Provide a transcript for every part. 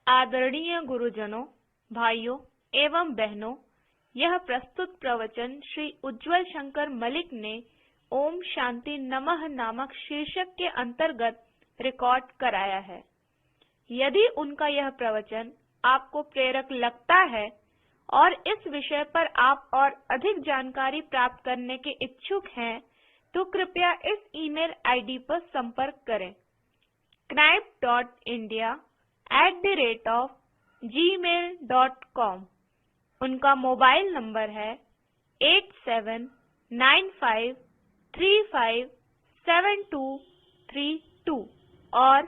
आदरणीय गुरुजनों, भाइयों एवं बहनों, यह प्रस्तुत प्रवचन श्री उज्ज्वल शंकर मलिक ने ओम शांति नमः नामक शीर्षक के अंतर्गत रिकॉर्ड कराया है। यदि उनका यह प्रवचन आपको प्रेरक लगता है और इस विषय पर आप और अधिक जानकारी प्राप्त करने के इच्छुक हैं, तो कृपया इस ईमेल आईडी पर संपर्क करें knipe.india@gmail.com। उनका मोबाइल नंबर है 8795357232 और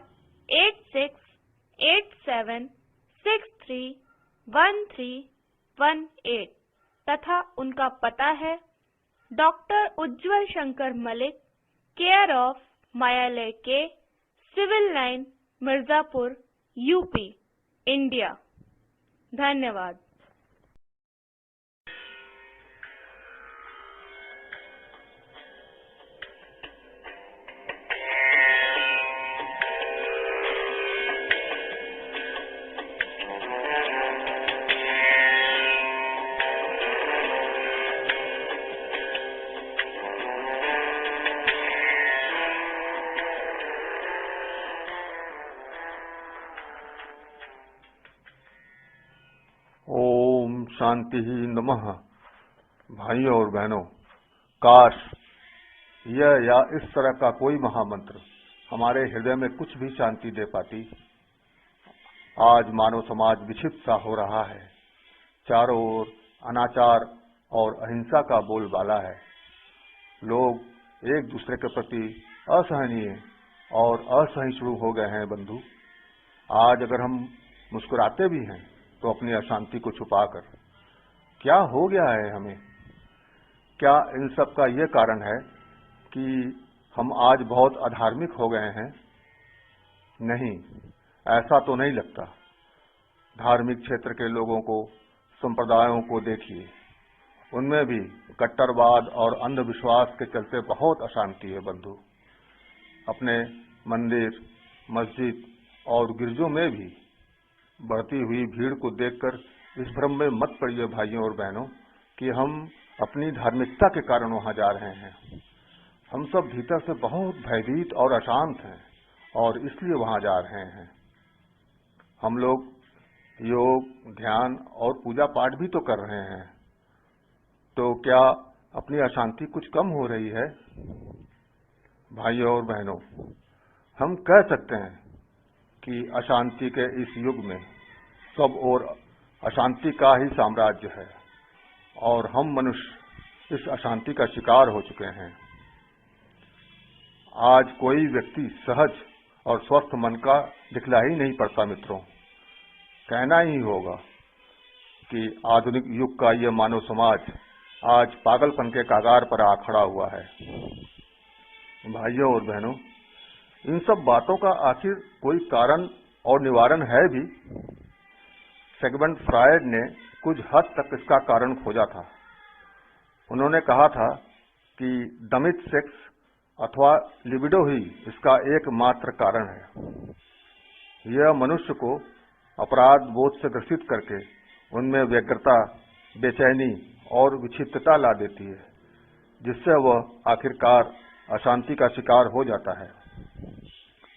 8687631318 तथा उनका पता है doctor Ujjwal Shankar Malik, care of Mayalaya के, civil line, Mirzapur, UP, India. धन्यवाद। ओम शांति ही नमः। भाइयों और बहनों, काश यह या इस तरह का कोई महामंत्र हमारे हृदय में कुछ भी शांति दे पाती। आज मानव समाज विक्षिप्त सा हो रहा है। चारों ओर अनाचार और अहिंसा का बोलबाला है। लोग एक दूसरे के प्रति असहनीय और असहिष्णु हो गए हैं। बंधु, आज अगर हम मुस्कुराते भी हैं तो अपनी अशांति को छुपाकर। क्या हो गया है हमें? क्या इन सब का ये कारण है कि हम आज बहुत अधार्मिक हो गए हैं? नहीं, ऐसा तो नहीं लगता। धार्मिक क्षेत्र के लोगों को, संप्रदायों को देखिए, उनमें भी कट्टरवाद और अंधविश्वास के चलते बहुत अशांति है। बंधु, अपने मंदिर, मस्जिद और गिरजों में भी बढ़ती हुई भीड़ को देखकर इस भ्रम में मत पड़िए भाइयों और बहनों कि हम अपनी धार्मिकता के कारण वहां जा रहे हैं। हम सब भीतर से बहुत भयभीत और अशांत हैं और इसलिए वहां जा रहे हैं। हम लोग योग, ध्यान और पूजा पाठ भी तो कर रहे हैं, तो क्या अपनी अशांति कुछ कम हो रही है? भाइयों और बहनों, हम कह सकते हैं कि अशांति के इस युग में सब ओर अशांति का ही साम्राज्य है और हम मनुष्य इस अशांति का शिकार हो चुके हैं। आज कोई व्यक्ति सहज और स्वस्थ मन का दिखला ही नहीं पड़ता। मित्रों, कहना ही होगा कि आधुनिक युग का यह मानव समाज आज पागलपन के कागार पर आ खड़ा हुआ है। भाइयों और बहनों, इन सब बातों का आखिर कोई कारण और निवारण है भी? सिगमंड फ्रायड ने कुछ हद तक इसका कारण खोजा था। उन्होंने कहा था कि दमित सेक्स अथवा लिबिडो ही इसका एकमात्र कारण है। यह मनुष्य को अपराध बोध से ग्रसित करके उनमें व्यग्रता, बेचैनी और विक्षिप्तता ला देती है, जिससे वह आखिरकार अशांति का शिकार हो जाता है।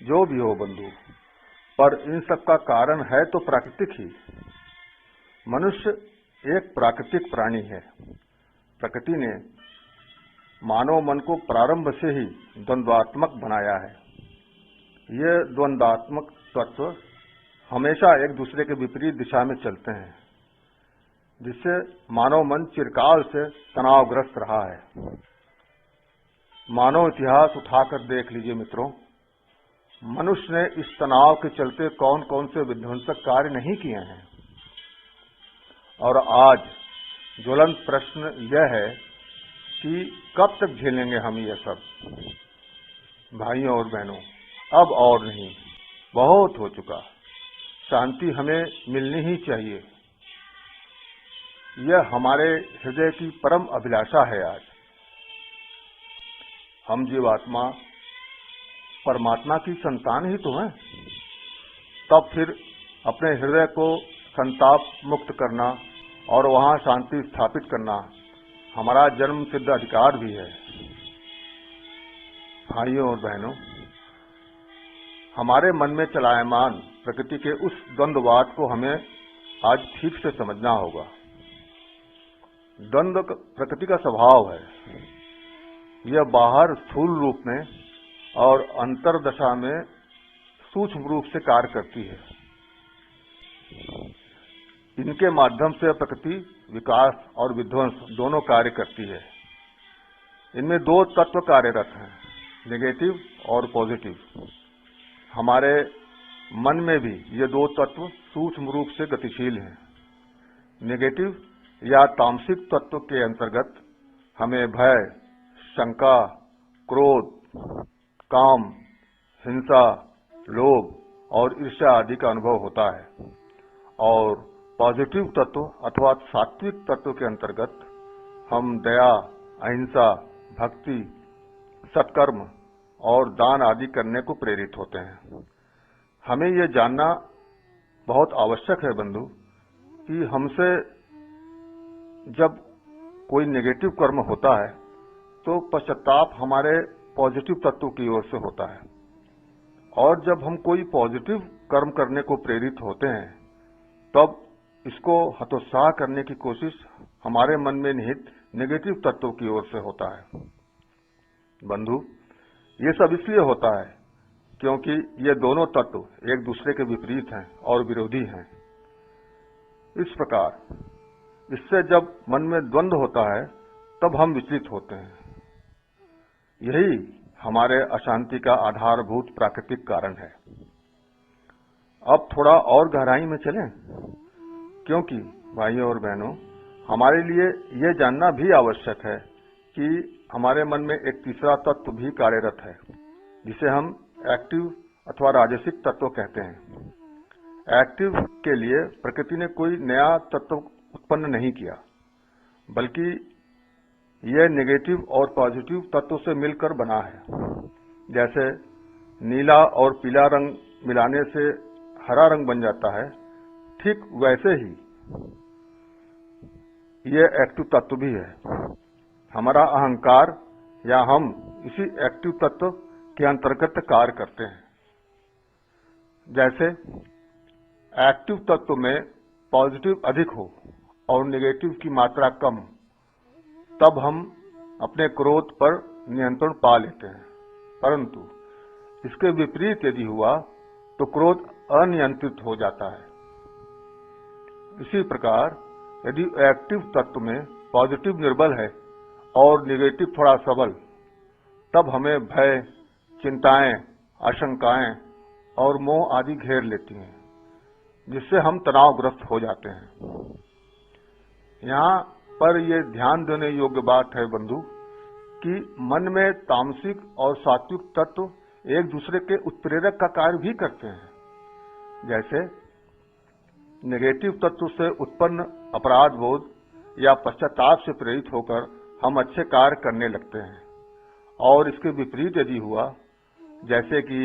जो भी हो बंधु, पर इन सब का कारण है तो प्राकृतिक ही। मनुष्य एक प्राकृतिक प्राणी है। प्रकृति ने मानव मन को प्रारंभ से ही द्वंद्वात्मक बनाया है। ये द्वंद्वात्मक तत्व हमेशा एक दूसरे के विपरीत दिशा में चलते हैं, जिससे मानव मन चिरकाल से तनावग्रस्त रहा है। मानव इतिहास उठाकर देख लीजिए मित्रों, मनुष्य ने इस तनाव के चलते कौन कौन से विध्वंसक कार्य नहीं किए हैं। और आज ज्वलंत प्रश्न यह है कि कब तक झेलेंगे हम ये सब? भाइयों और बहनों, अब और नहीं, बहुत हो चुका। शांति हमें मिलनी ही चाहिए। यह हमारे हृदय की परम अभिलाषा है। आज हम जीवात्मा परमात्मा की संतान ही तो हैं, तब फिर अपने हृदय को संताप मुक्त करना और वहां शांति स्थापित करना हमारा जन्म सिद्ध अधिकार भी है। भाइयों और बहनों, हमारे मन में चलायमान प्रकृति के उस द्वंद्ववाद को हमें आज ठीक से समझना होगा। द्वंद्व प्रकृति का स्वभाव है। यह बाहर स्थूल रूप में और अंतर्दशा में सूक्ष्म रूप से कार्य करती है। इनके माध्यम से प्रकृति विकास और विध्वंस दोनों कार्य करती है। इनमें दो तत्व कार्यरत हैं, नेगेटिव और पॉजिटिव। हमारे मन में भी ये दो तत्व सूक्ष्म रूप से गतिशील हैं। नेगेटिव या तामसिक तत्व के अंतर्गत हमें भय, शंका, क्रोध, काम, हिंसा, लोभ और ईर्ष्या आदि का अनुभव होता है। और पॉजिटिव तत्व अथवा सात्विक तत्व के अंतर्गत हम दया, अहिंसा, भक्ति, सत्कर्म और दान आदि करने को प्रेरित होते हैं। हमें यह जानना बहुत आवश्यक है बंधु कि हमसे जब कोई नेगेटिव कर्म होता है तो पश्चाताप हमारे पॉजिटिव तत्व की ओर से होता है, और जब हम कोई पॉजिटिव कर्म करने को प्रेरित होते हैं तब इसको हतोत्साह करने की कोशिश हमारे मन में निहित नेगेटिव तत्व की ओर से होता है। बंधु, ये सब इसलिए होता है क्योंकि ये दोनों तत्व एक दूसरे के विपरीत हैं और विरोधी हैं। इस प्रकार इससे जब मन में द्वंद्व होता है तब हम विचलित होते हैं। यही हमारे अशांति का आधारभूत प्राकृतिक कारण है। अब थोड़ा और गहराई में चलें, क्योंकि भाइयों और बहनों, हमारे लिए यह जानना भी आवश्यक है कि हमारे मन में एक तीसरा तत्व भी कार्यरत है, जिसे हम एक्टिव अथवा राजसिक तत्व कहते हैं। एक्टिव के लिए प्रकृति ने कोई नया तत्व उत्पन्न नहीं किया, बल्कि यह नेगेटिव और पॉजिटिव तत्व से मिलकर बना है। जैसे नीला और पीला रंग मिलाने से हरा रंग बन जाता है, ठीक वैसे ही यह एक्टिव तत्व भी है। हमारा अहंकार या हम इसी एक्टिव तत्व के अंतर्गत कार्य करते हैं। जैसे एक्टिव तत्व में पॉजिटिव अधिक हो और नेगेटिव की मात्रा कम, तब हम अपने क्रोध पर नियंत्रण पा लेते हैं। परंतु इसके विपरीत यदि हुआ तो क्रोध अनियंत्रित हो जाता है। इसी प्रकार यदि एक्टिव तत्व में पॉजिटिव निर्बल है और नेगेटिव थोड़ा सबल, तब हमें भय, चिंताएं, आशंकाएं और मोह आदि घेर लेती हैं, जिससे हम तनावग्रस्त हो जाते हैं। यहाँ पर यह ध्यान देने योग्य बात है बंधु कि मन में तामसिक और सात्विक तत्व एक दूसरे के उत्प्रेरक का कार्य भी करते हैं। जैसे नेगेटिव तत्व से उत्पन्न अपराध बोध या पश्चाताप से प्रेरित होकर हम अच्छे कार्य करने लगते हैं, और इसके विपरीत यदि हुआ, जैसे कि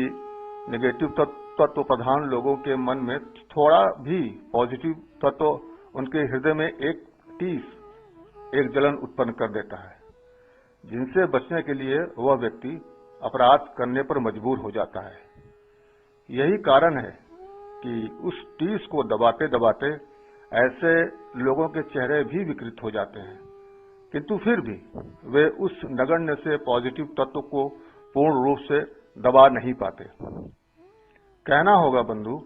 नेगेटिव तत्व प्रधान लोगों के मन में थोड़ा भी पॉजिटिव तत्व उनके हृदय में एक जलन उत्पन्न कर देता है, जिनसे बचने के लिए वह व्यक्ति अपराध करने पर मजबूर हो जाता है। यही कारण है कि उस टीस को दबाते दबाते ऐसे लोगों के चेहरे भी विकृत हो जाते हैं, किंतु फिर भी वे उस नगण्य से पॉजिटिव तत्व को पूर्ण रूप से दबा नहीं पाते। कहना होगा बंधु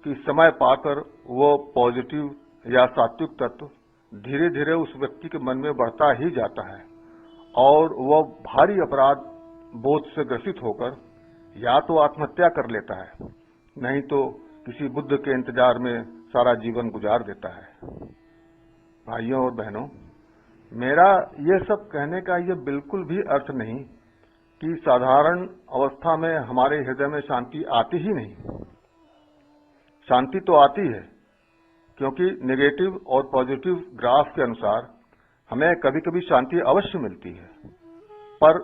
कि समय पाकर वो पॉजिटिव या सात्विक तत्व धीरे धीरे उस व्यक्ति के मन में बढ़ता ही जाता है, और वह भारी अपराध बोध से ग्रसित होकर या तो आत्महत्या कर लेता है, नहीं तो किसी बुद्ध के इंतजार में सारा जीवन गुजार देता है। भाइयों और बहनों, मेरा ये सब कहने का ये बिल्कुल भी अर्थ नहीं कि साधारण अवस्था में हमारे हृदय में शांति आती ही नहीं। शांति तो आती है, क्योंकि नेगेटिव और पॉजिटिव ग्राफ के अनुसार हमें कभी कभी शांति अवश्य मिलती है, पर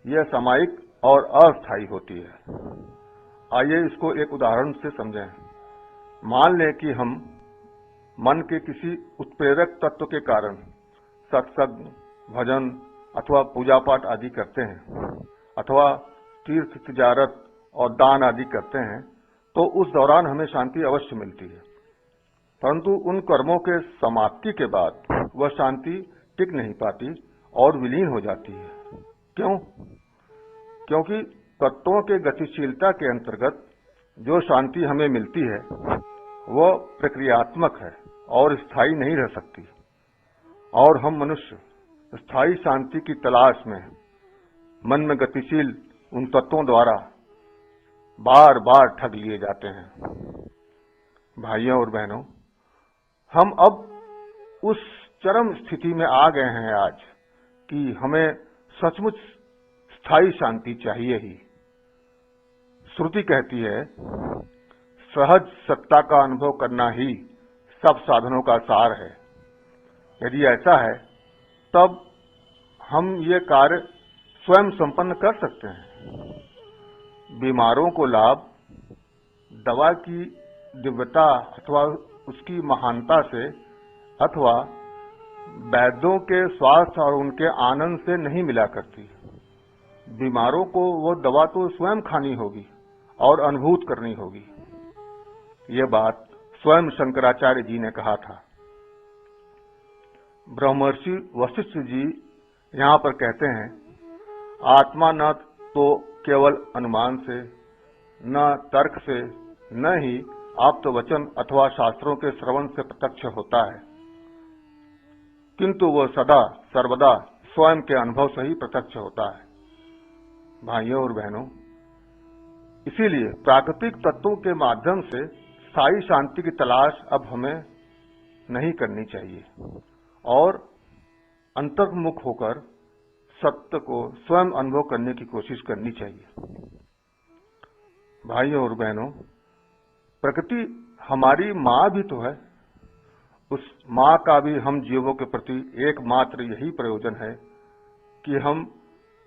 यह सामयिक और अस्थायी होती है। आइए इसको एक उदाहरण से समझें। मान लें कि हम मन के किसी उत्प्रेरक तत्व के कारण सत्संग, भजन अथवा पूजा पाठ आदि करते हैं अथवा तीर्थ, तिजारत और दान आदि करते हैं, तो उस दौरान हमें शांति अवश्य मिलती है। परंतु उन कर्मों के समाप्ति के बाद वह शांति टिक नहीं पाती और विलीन हो जाती है। क्यों? क्योंकि तत्वों के गतिशीलता के अंतर्गत जो शांति हमें मिलती है वह प्रक्रियात्मक है और स्थायी नहीं रह सकती, और हम मनुष्य स्थायी शांति की तलाश में मन में गतिशील उन तत्वों द्वारा बार बार ठग लिए जाते हैं। भाइयों और बहनों, हम अब उस चरम स्थिति में आ गए हैं आज कि हमें सचमुच स्थायी शांति चाहिए ही। श्रुति कहती है, सहज सत्ता का अनुभव करना ही सब साधनों का सार है। यदि ऐसा है तब हम ये कार्य स्वयं संपन्न कर सकते हैं। बीमारों को लाभ दवा की दिव्यता अथवा उसकी महानता से अथवा वैद्यों के स्वास्थ्य और उनके आनंद से नहीं मिला करती। बीमारों को वो दवा तो स्वयं खानी होगी और अनुभूत करनी होगी। ये बात स्वयं शंकराचार्य जी ने कहा था। ब्रह्मर्षि वशिष्ठ जी यहाँ पर कहते हैं, आत्मा न तो केवल अनुमान से, न तर्क से, न ही आप्त वचन अथवा शास्त्रों के श्रवण से प्रत्यक्ष होता है, किंतु वह सदा सर्वदा स्वयं के अनुभव से ही प्रत्यक्ष होता है। भाइयों और बहनों, इसीलिए प्राकृतिक तत्वों के माध्यम से स्थायी शांति की तलाश अब हमें नहीं करनी चाहिए और अंतर्मुख होकर सत्य को स्वयं अनुभव करने की कोशिश करनी चाहिए। भाइयों और बहनों, प्रकृति हमारी माँ भी तो है। उस माँ का भी हम जीवों के प्रति एकमात्र यही प्रयोजन है कि हम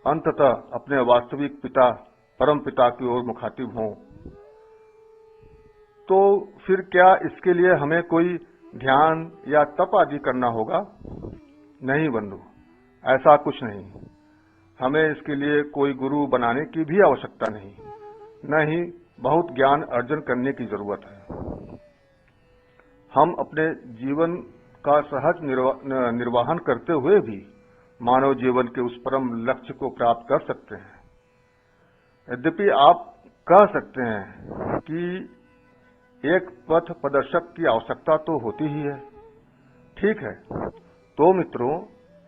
अंततः अपने वास्तविक पिता, परम पिता की ओर मुखातिब हों। तो फिर क्या इसके लिए हमें कोई ध्यान या तप आदि करना होगा? नहीं बंधु, ऐसा कुछ नहीं। हमें इसके लिए कोई गुरु बनाने की भी आवश्यकता नहीं, न ही बहुत ज्ञान अर्जन करने की जरूरत है। हम अपने जीवन का सहज निर्वाहन करते हुए भी मानव जीवन के उस परम लक्ष्य को प्राप्त कर सकते हैं। यद्यपि आप कह सकते हैं कि एक पथ प्रदर्शक की आवश्यकता तो होती ही है। ठीक है, तो मित्रों,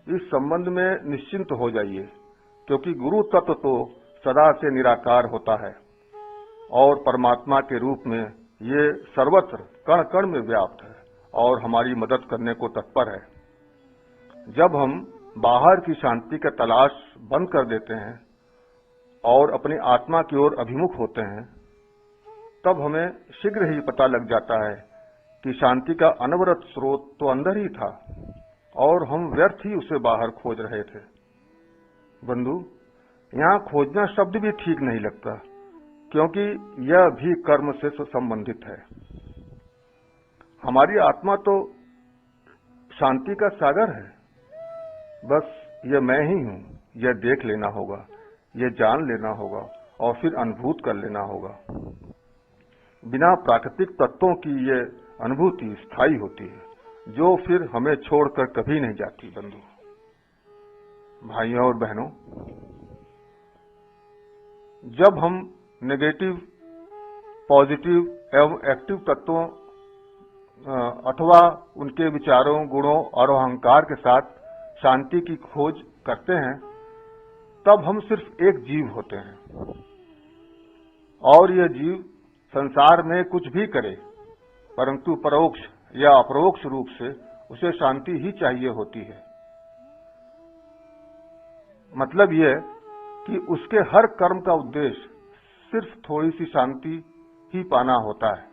इस संबंध में निश्चिंत हो जाइए, क्योंकि गुरु तत्व तो सदा से निराकार होता है और परमात्मा के रूप में ये सर्वत्र कण कण में व्याप्त है और हमारी मदद करने को तत्पर है। जब हम बाहर की शांति का तलाश बंद कर देते हैं और अपनी आत्मा की ओर अभिमुख होते हैं, तब हमें शीघ्र ही पता लग जाता है कि शांति का अनवरत स्रोत तो अंदर ही था और हम व्यर्थ ही उसे बाहर खोज रहे थे। बंधु, यहाँ खोजना शब्द भी ठीक नहीं लगता, क्योंकि यह भी कर्म से संबंधित है। हमारी आत्मा तो शांति का सागर है। बस ये मैं ही हूँ, यह देख लेना होगा, यह जान लेना होगा और फिर अनुभूत कर लेना होगा। बिना प्राकृतिक तत्वों की ये अनुभूति स्थायी होती है, जो फिर हमें छोड़कर कभी नहीं जाती। बंधु, भाइयों और बहनों, जब हम नेगेटिव, पॉजिटिव एवं एक्टिव तत्वों अथवा उनके विचारों, गुणों और अहंकार के साथ शांति की खोज करते हैं, तब हम सिर्फ एक जीव होते हैं और यह जीव संसार में कुछ भी करे, परंतु परोक्ष या अपरोक्ष रूप से उसे शांति ही चाहिए होती है। मतलब यह कि उसके हर कर्म का उद्देश्य सिर्फ थोड़ी सी शांति ही पाना होता है।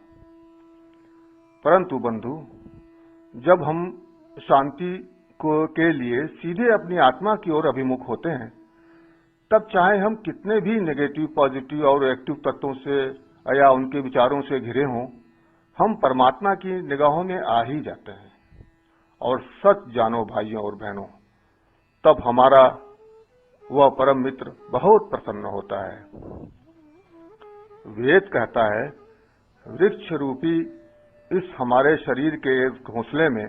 परंतु बंधु, जब हम शांति के लिए सीधे अपनी आत्मा की ओर अभिमुख होते हैं, तब चाहे हम कितने भी नेगेटिव, पॉजिटिव और एक्टिव तत्वों से या उनके विचारों से घिरे हों, हम परमात्मा की निगाहों में आ ही जाते हैं। और सच जानो भाइयों और बहनों, तब हमारा वह परम मित्र बहुत प्रसन्न होता है। वेद कहता है, वृक्ष रूपी इस हमारे शरीर के घोंसले में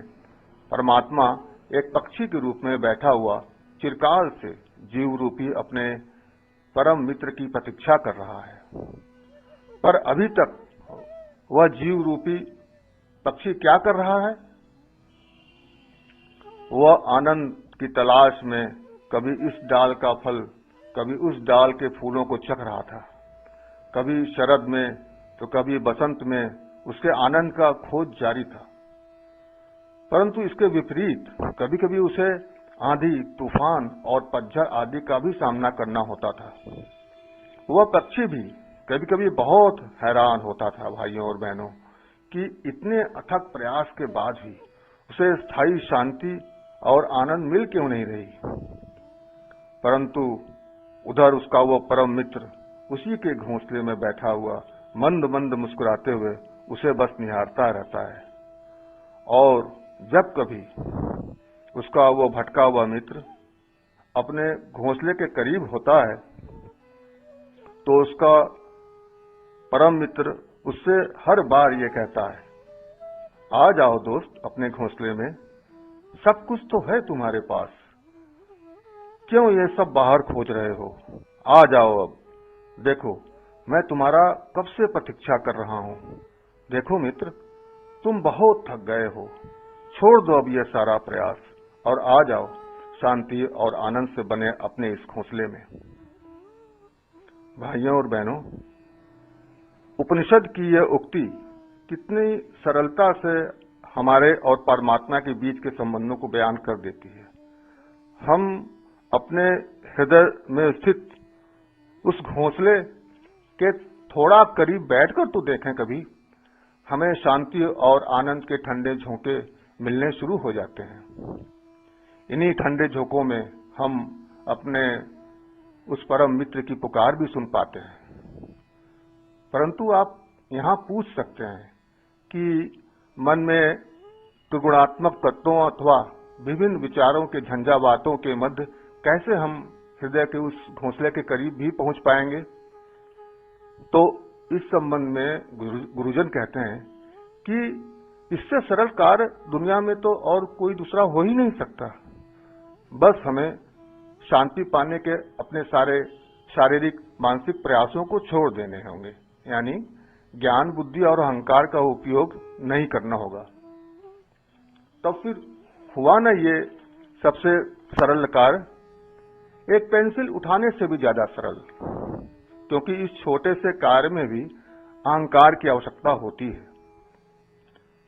परमात्मा एक पक्षी के रूप में बैठा हुआ चिरकाल से जीव रूपी अपने परम मित्र की प्रतीक्षा कर रहा है। पर अभी तक वह जीव रूपी पक्षी क्या कर रहा है? वह आनंद की तलाश में कभी इस डाल का फल, कभी उस डाल के फूलों को चख रहा था। कभी शरद में तो कभी बसंत में उसके आनंद का खोज जारी था। परंतु इसके विपरीत कभी कभी उसे आंधी, तूफान और पतझड़ आदि का भी सामना करना होता था। वह पक्षी भी कभी कभी बहुत हैरान होता था भाइयों और बहनों कि इतने अथक प्रयास के बाद भी उसे स्थायी शांति और आनंद मिल क्यों नहीं रही। परंतु उधर उसका वो परम मित्र उसी के घोंसले में बैठा हुआ मंद मंद मुस्कुराते हुए उसे बस निहारता रहता है। और जब कभी उसका वो भटका हुआ मित्र अपने घोंसले के करीब होता है तो उसका परम मित्र उससे हर बार ये कहता है, आ जाओ दोस्त अपने घोंसले में, सब कुछ तो है तुम्हारे पास, क्यों ये सब बाहर खोज रहे हो? आ जाओ अब, देखो मैं तुम्हारा कब से प्रतीक्षा कर रहा हूं। देखो मित्र, तुम बहुत थक गए हो, छोड़ दो अब ये सारा प्रयास और आ जाओ शांति और आनंद से बने अपने इस घोंसले में। भाइयों और बहनों, उपनिषद की यह उक्ति कितनी सरलता से हमारे और परमात्मा के बीच के संबंधों को बयान कर देती है। हम अपने हृदय में स्थित उस घोंसले के थोड़ा करीब बैठकर तो देखें कभी, हमें शांति और आनंद के ठंडे झोंके मिलने शुरू हो जाते हैं। इन्हीं ठंडे झोंकों में हम अपने उस परम मित्र की पुकार भी सुन पाते हैं। परंतु आप यहाँ पूछ सकते हैं कि मन में त्रिगुणात्मक तत्वों अथवा विभिन्न विचारों के झंझावातों के मध्य कैसे हम हृदय के उस घोंसले के करीब भी पहुंच पाएंगे? तो इस संबंध में गुरुजन कहते हैं कि इससे सरल कार्य दुनिया में तो और कोई दूसरा हो ही नहीं सकता। बस हमें शांति पाने के अपने सारे शारीरिक मानसिक प्रयासों को छोड़ देने होंगे, यानी ज्ञान, बुद्धि और अहंकार का उपयोग नहीं करना होगा। तब फिर हुआ ना ये सबसे सरल कार्य, एक पेंसिल उठाने से भी ज्यादा सरल, क्योंकि इस छोटे से कार्य में भी अहंकार की आवश्यकता होती है।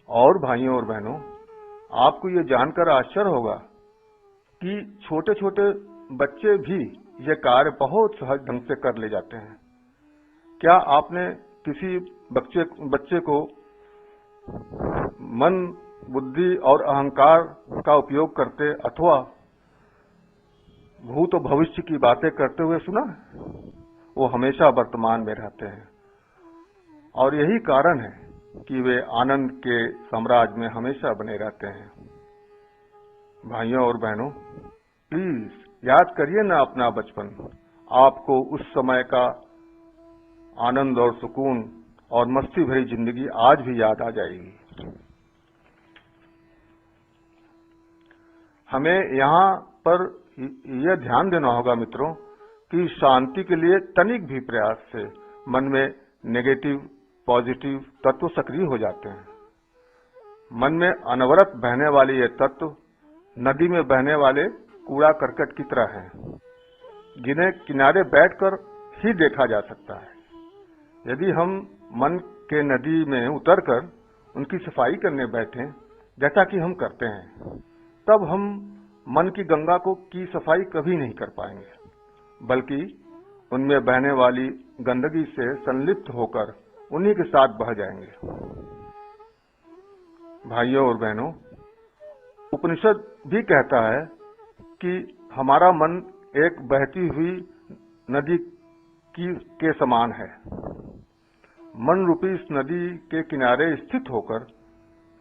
और भाइयों और बहनों, आपको ये जानकर आश्चर्य होगा कि छोटे छोटे बच्चे भी ये कार्य बहुत सहज ढंग से कर ले जाते हैं। क्या आपने किसी बच्चे को मन, बुद्धि और अहंकार का उपयोग करते अथवा भूत और भविष्य की बातें करते हुए सुना? वो हमेशा वर्तमान में रहते हैं और यही कारण है कि वे आनंद के साम्राज्य में हमेशा बने रहते हैं। भाइयों और बहनों, प्लीज याद करिए ना अपना बचपन। आपको उस समय का आनंद और सुकून और मस्ती भरी जिंदगी आज भी याद आ जाएगी। हमें यहाँ पर यह ध्यान देना होगा मित्रों कि शांति के लिए तनिक भी प्रयास से मन में नेगेटिव पॉजिटिव तत्व सक्रिय हो जाते हैं। मन में अनवरत बहने वाले ये तत्व नदी में बहने वाले कूड़ा करकट की तरह हैं, जिन्हें किनारे बैठकर ही देखा जा सकता है। यदि हम मन के नदी में उतरकर उनकी सफाई करने बैठें, जैसा कि हम करते हैं, तब हम मन की गंगा की सफाई कभी नहीं कर पाएंगे, बल्कि उनमें बहने वाली गंदगी से संलिप्त होकर उन्हीं के साथ बह जाएंगे। भाइयों और बहनों, उपनिषद भी कहता है कि हमारा मन एक बहती हुई नदी के समान है। मन रूपी इस नदी के किनारे स्थित होकर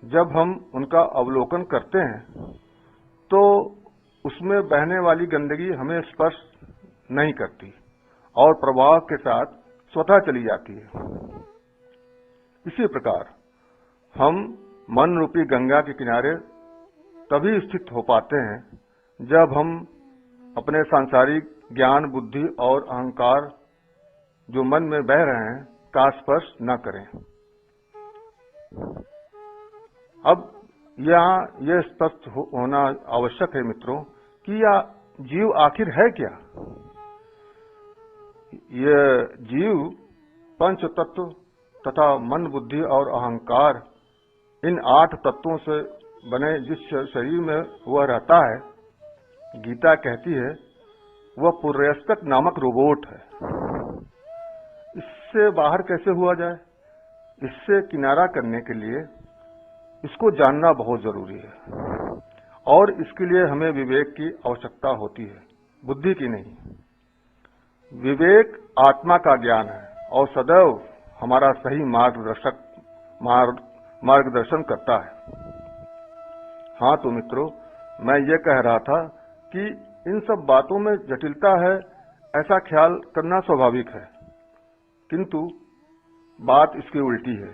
जब हम उनका अवलोकन करते हैं तो उसमें बहने वाली गंदगी हमें स्पर्श नहीं करती और प्रवाह के साथ स्वतः चली जाती है। इसी प्रकार हम मन रूपी गंगा के किनारे तभी स्थित हो पाते हैं जब हम अपने सांसारिक ज्ञान, बुद्धि और अहंकार जो मन में बह रहे हैं का स्पर्श न करें। अब यहाँ यह स्पष्ट होना आवश्यक है मित्रों कि यह जीव आखिर है क्या। यह जीव पंच तत्व तथा मन, बुद्धि और अहंकार, इन 8 तत्वों से बने जिस शरीर में वह रहता है, गीता कहती है वह पुर्यस्तक नामक रोबोट है। इससे बाहर कैसे हुआ जाए? इससे किनारा करने के लिए इसको जानना बहुत जरूरी है और इसके लिए हमें विवेक की आवश्यकता होती है, बुद्धि की नहीं। विवेक आत्मा का ज्ञान है और सदैव हमारा सही मार्गदर्शन करता है। हाँ तो मित्रों, मैं ये कह रहा था कि इन सब बातों में जटिलता है, ऐसा ख्याल करना स्वाभाविक है, किंतु बात इसकी उल्टी है।